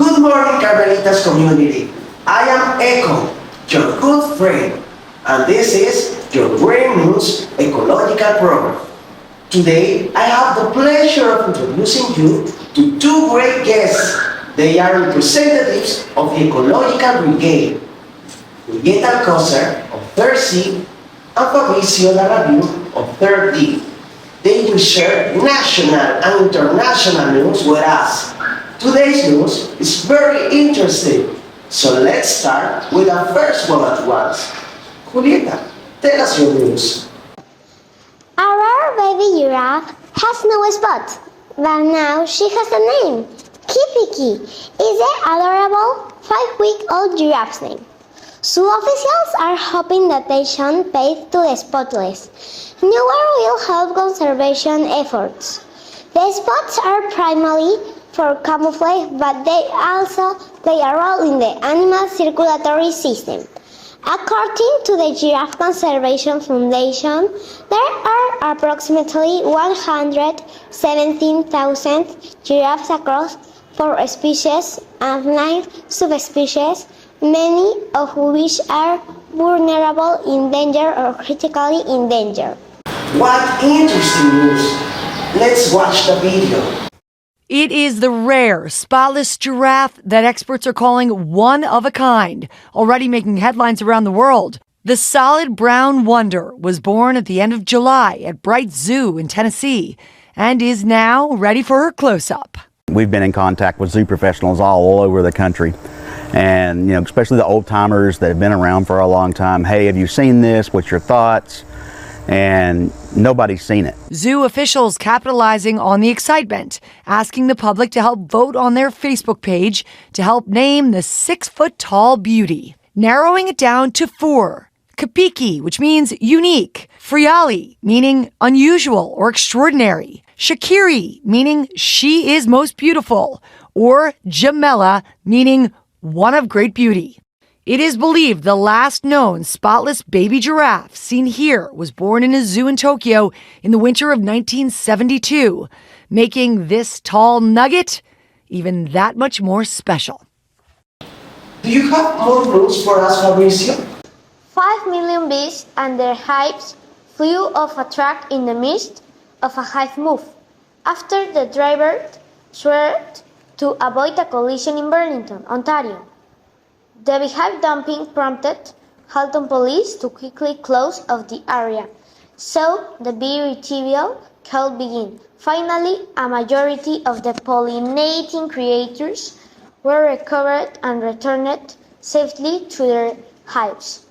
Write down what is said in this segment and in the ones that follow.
Good morning, Carmelitas community. I am Echo, your good friend, and this is your brand new ecological program. Today, I have the pleasure of introducing you to two great guests. They are representatives of the Ecological Brigade, Brigade Alcocer of 3rd C and Fabricio Larrabiu of 3rd D. They will share national and international news with us. Today's news is very interesting, so let's start with our first one at once. Julieta, tell us your news. Our baby giraffe has no spot, but now she has a name. Kipiki is the adorable 5-week-old giraffe's name. Zoo officials are hoping that they shouldn't pay to the spotless. Newer will help conservation efforts. The spots are primarily for camouflage, but they also play a role in the animal circulatory system. According to the Giraffe Conservation Foundation, there are approximately 117,000 giraffes across 4 species and 9 subspecies, many of which are vulnerable, endangered, or critically endangered. What interesting news! Let's watch the video. It is the rare, spotless giraffe that experts are calling one of a kind, already making headlines around the world. The solid brown wonder was born at the end of July at Bright Zoo in Tennessee and is now ready for her close-up. We've been in contact with zoo professionals all over the country, and especially the old timers that have been around for a long time. Hey, have you seen this? What's your thoughts? And nobody's seen it. Zoo officials capitalizing on the excitement, asking the public to help vote on their Facebook page to help name the 6-foot-tall beauty, narrowing it down to 4. Kipiki, which means unique. Friali, meaning unusual or extraordinary. Shakiri, meaning she is most beautiful. Or Jamela, meaning one of great beauty. It is believed the last known spotless baby giraffe seen here was born in a zoo in Tokyo in the winter of 1972, making this tall nugget even that much more special. Do you have more news for us, Fabricio? 5 million bees and their hives flew off a truck in the midst of a hive move after the driver swerved to avoid a collision in Burlington, Ontario. The beehive dumping prompted Halton police to quickly close off the area, so the bee retrieval could begin. Finally, a majority of the pollinating creatures were recovered and returned safely to their hives.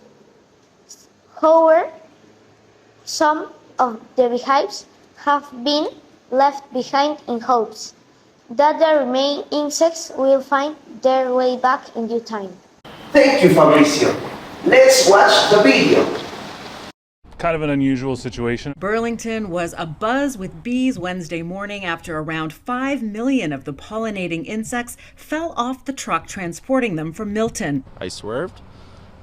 However, some of the beehives have been left behind in hopes that the remaining insects will find their way back in due time. Thank you, Fabricio. Let's watch the video. Kind of an unusual situation. Burlington was abuzz with bees Wednesday morning after around 5 million of the pollinating insects fell off the truck transporting them from Milton. I swerved,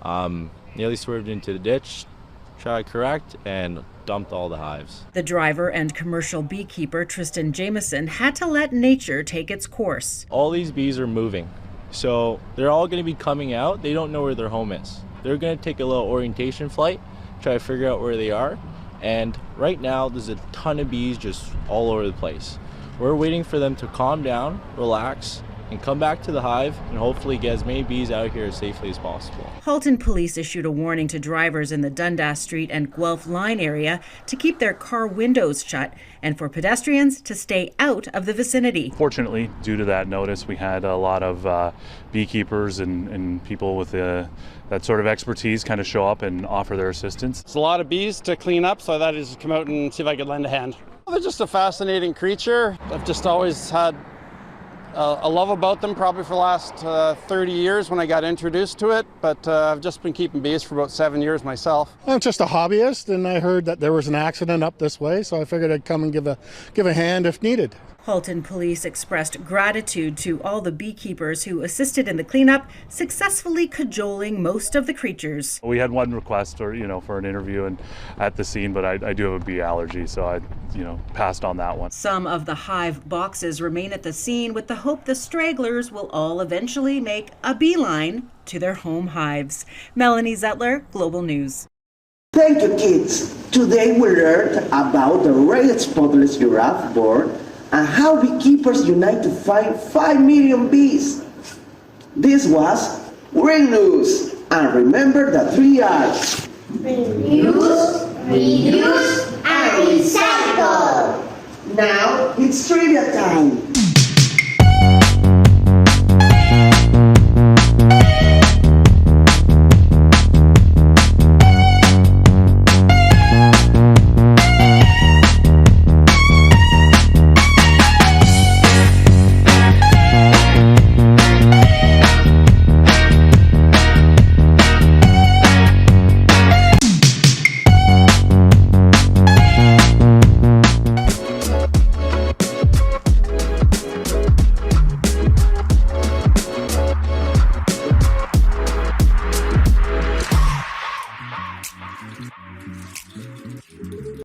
nearly swerved into the ditch, tried to correct, and dumped all the hives. The driver and commercial beekeeper Tristan Jameson had to let nature take its course. All these bees are moving, so they're all going to be coming out. They don't know where their home is. They're going to take a little orientation flight, try to figure out where they are, and right now there's a ton of bees just all over the place. We're waiting for them to calm down, relax, and come back to the hive and hopefully get as many bees out here as safely as possible. Halton police issued a warning to drivers in the Dundas Street and Guelph Line area to keep their car windows shut and for pedestrians to stay out of the vicinity. Fortunately, due to that notice, we had a lot of beekeepers and people with that sort of expertise kind of show up and offer their assistance. It's a lot of bees to clean up, so I thought I'd just come out and see if I could lend a hand. They're just a fascinating creature. I've just always had a love about them, probably for the last 30 years when I got introduced to it, but I've just been keeping bees for about 7 years myself. I'm just a hobbyist, and I heard that there was an accident up this way, so I figured I'd come and give a hand if needed. Halton Police expressed gratitude to all the beekeepers who assisted in the cleanup, successfully cajoling most of the creatures. We had one request for an interview and at the scene, but I do have a bee allergy, so I passed on that one. Some of the hive boxes remain at the scene with the hope the stragglers will all eventually make a beeline to their home hives. Melanie Zettler, Global News. Thank you, kids. Today we learned about the rare spotless giraffe bird and how beekeepers unite to find 5 million bees. This was Green News. And remember the 3 R's. Reuse, recycle. Now it's trivia time.